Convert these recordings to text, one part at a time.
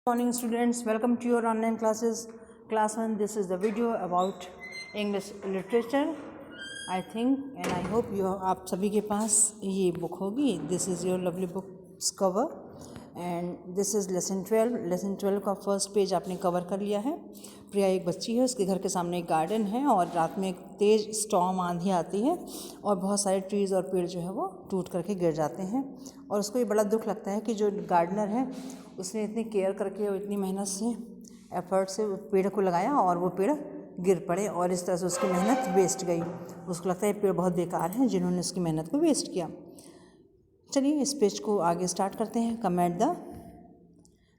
Morning students, welcome to your online classes. Class 1, this is the video about English literature. I think and I hope आप सभी के पास ये book होगी. This is your lovely book's cover and this is lesson 12. Lesson 12 का first page आपने cover कर लिया है. प्रिया एक बच्ची है, उसके घर के सामने एक गार्डन है और रात में एक तेज़ स्टॉर्म आंधी आती है और बहुत सारे ट्रीज़ और पेड़ जो है वो टूट करके गिर जाते हैं और उसको ये बड़ा दुख लगता है कि जो गार्डनर है उसने इतनी केयर करके और इतनी मेहनत से एफर्ट से पेड़ को लगाया और वो पेड़ गिर पड़े और इस तरह से उसकी मेहनत वेस्ट गई. उसको लगता है पेड़ बहुत बेकार हैं जिन्होंने उसकी मेहनत को वेस्ट किया. चलिए इस पेज को आगे स्टार्ट करते हैं. Comment the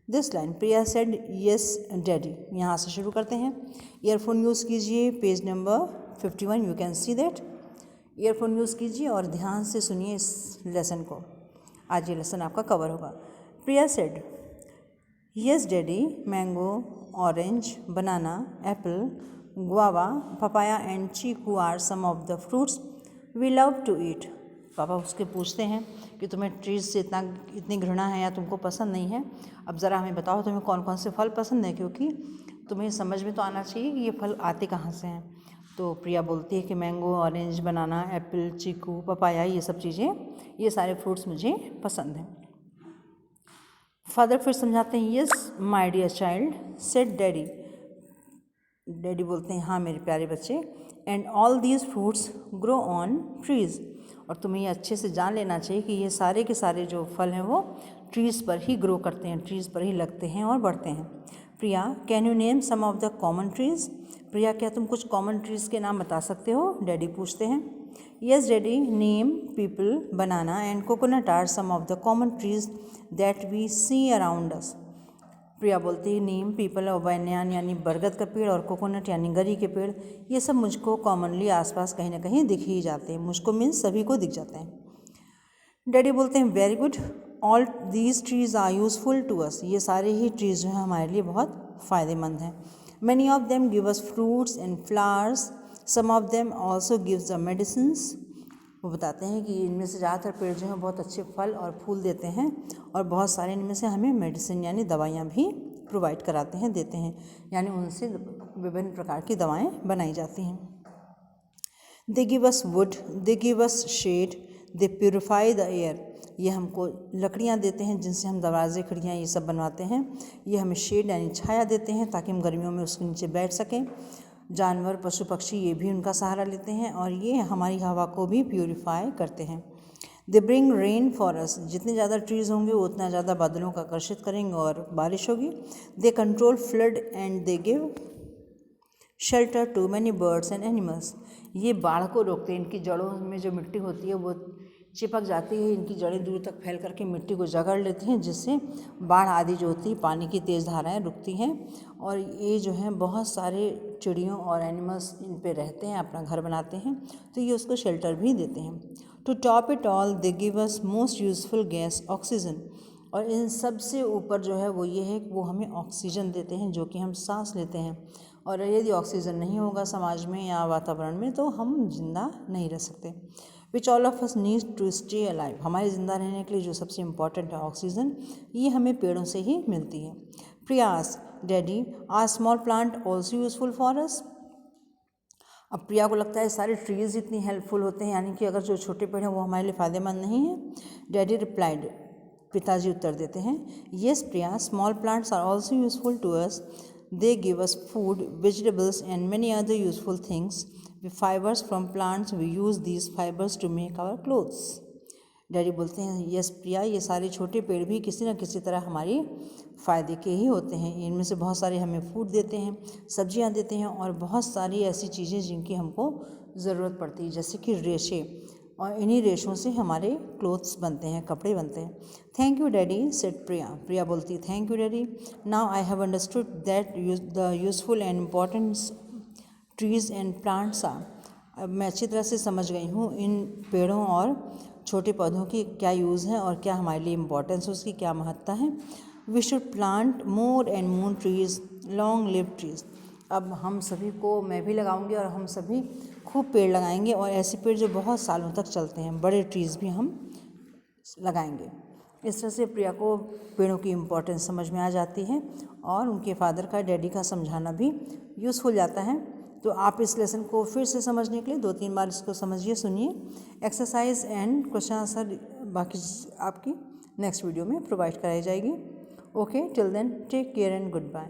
this line. Priya said yes daddy. यहाँ से शुरू करते हैं. ईयरफोन यूज़ कीजिए. Page number 51. You can see that. Earphone use कीजिए और ध्यान से सुनिए इस लेसन को. आज ये लेसन आपका कवर होगा. Priya said yes daddy. Mango, orange, banana, apple, guava, papaya and chikoo are some of the fruits we love to eat. पापा उसके पूछते हैं कि तुम्हें ट्रीज से इतनी घृणा है या तुमको पसंद नहीं है. अब ज़रा हमें बताओ तुम्हें कौन कौन से फल पसंद है, क्योंकि तुम्हें समझ में तो आना चाहिए कि ये फल आते कहाँ से हैं. तो प्रिया बोलती है कि मैंगो, ऑरेंज, बनाना, एप्पल, चीकू, पपाया, ये सब चीज़ें, ये सारे फ्रूट्स मुझे पसंद हैं. फादर फिर समझाते हैं. Yes my dear child said daddy. Daddy बोलते हैं हाँ मेरे प्यारे बच्चे. And all these fruits grow on trees. और तुम्हें ये अच्छे से जान लेना चाहिए कि ये सारे के सारे जो फल हैं वो ट्रीज़ पर ही ग्रो करते हैं, ट्रीज़ पर ही लगते हैं और बढ़ते हैं. Priya can you name some of the common trees. Priya क्या तुम कुछ कॉमन ट्रीज़ के नाम बता सकते हो. डैडी पूछते हैं. Yes daddy. Neem, peepal, banana and coconut are some of the common trees that we see around us. Priya बोलती है नीम, पीपल और बनयान यानी बरगद का पेड़ और कोकोनट यानी गरी के पेड़, ये सब मुझको कॉमनली आसपास कहीं ना कहीं दिख ही जाते हैं. मुझको मीन्स सभी को दिख जाते हैं. डैडी बोलते हैं very good. All these trees are useful to us. ये सारे ही ट्रीज़ जो हैं हमारे लिए बहुत फ़ायदेमंद हैं. Many of them give us fruits and flowers. Some of them also gives a medicines. वो बताते हैं कि इनमें से ज़्यादातर पेड़ जो हैं बहुत अच्छे फल और फूल देते हैं और बहुत सारे इनमें से हमें मेडिसिन यानी दवाइयाँ भी प्रोवाइड कराते हैं, देते हैं, यानी उनसे विभिन्न प्रकार की दवाएं बनाई जाती हैं. They give us wood, they give us shade, they purify the air. ये हमको लकड़ियाँ देते हैं जिनसे हम दरवाजे, खिड़कियाँ ये सब बनवाते हैं. ये हमें शेड यानी छाया देते हैं ताकि हम गर्मियों में उसके नीचे बैठ सकें. जानवर, पशु पक्षी ये भी उनका सहारा लेते हैं और ये हमारी हवा को भी प्यूरिफाई करते हैं. They bring rain for us. जितने ज़्यादा ट्रीज़ होंगे उतना ज़्यादा बादलों का आकर्षित करेंगे और बारिश होगी. They control flood and they give shelter to many birds and animals. ये बाढ़ को रोकते हैं. इनकी जड़ों में जो मिट्टी होती है वो चिपक जाती है, इनकी जड़ें दूर तक फैल करके मिट्टी को जकड़ लेती हैं, जिससे बाढ़ आदि जो होती है पानी की तेज़ धाराएं रुकती हैं. और ये जो हैं बहुत सारे चिड़ियों और एनिमल्स इन पे रहते हैं, अपना घर बनाते हैं, तो ये उसको शेल्टर भी देते हैं. To top it all they give us most useful gas oxygen. और इन सब से ऊपर जो है वो ये है कि वो हमें ऑक्सीजन देते हैं जो कि हम सांस लेते हैं. और यदि ऑक्सीजन नहीं होगा समाज में या वातावरण में तो हम जिंदा नहीं रह सकते. Which all of us need to stay alive. हमारे ज़िंदा रहने के लिए जो सबसे इम्पॉर्टेंट है ऑक्सीजन, ये हमें पेड़ों से ही मिलती है. Priya's daddy are small plant also useful for us. अब प्रिया को लगता है सारे ट्रीज़ इतनी हेल्पफुल होते हैं, यानी कि अगर जो छोटे पेड़ हैं वो हमारे लिए फ़ायदेमंद नहीं हैं. Daddy replied. पिताजी उत्तर देते हैं. Yes Priya, small plants are also useful to us. They give us food, vegetables and many other useful things. with fibers from plants we use these fibers to make our clothes. Daddy बोलते हैं yes प्रिया, ये सारे छोटे पेड़ भी किसी न किसी तरह हमारी फ़ायदे के ही होते हैं. इनमें से बहुत सारे हमें फूड देते हैं, सब्जियां देते हैं और बहुत सारी ऐसी चीज़ें जिनकी हमको ज़रूरत पड़ती है, जैसे कि रेशे, और इन्हीं रेशों से हमारे क्लोथ्स बनते हैं, कपड़े बनते हैं. Thank you daddy said Priya. Priya बोलती है thank you daddy. Now I have understood that the useful and important trees and plants are. अब मैं अच्छी तरह से समझ गई हूँ इन पेड़ों और छोटे पौधों की क्या यूज़ है और क्या हमारे लिए इम्पोर्टेंस है, उसकी क्या महत्ता है. We should plant more and more trees, long live trees. अब हम सभी को, मैं भी लगाऊंगी और हम सभी खूब पेड़ लगाएंगे और ऐसे पेड़ जो बहुत सालों तक चलते हैं, बड़े ट्रीज़ भी हम लगाएंगे. इस तरह से प्रिया को पेड़ों की इम्पोर्टेंस समझ में आ जाती है और उनके फादर का, डैडी का समझाना भी यूज़फुल जाता है। तो आप इस लेसन को फिर से समझने के लिए 2-3 बार इसको समझिए, सुनिए। एक्सरसाइज एंड क्वेश्चन आंसर बाकी आपकी नेक्स्ट वीडियो में प्रोवाइड कराई जाएगी। Okay, till then take care and good bye.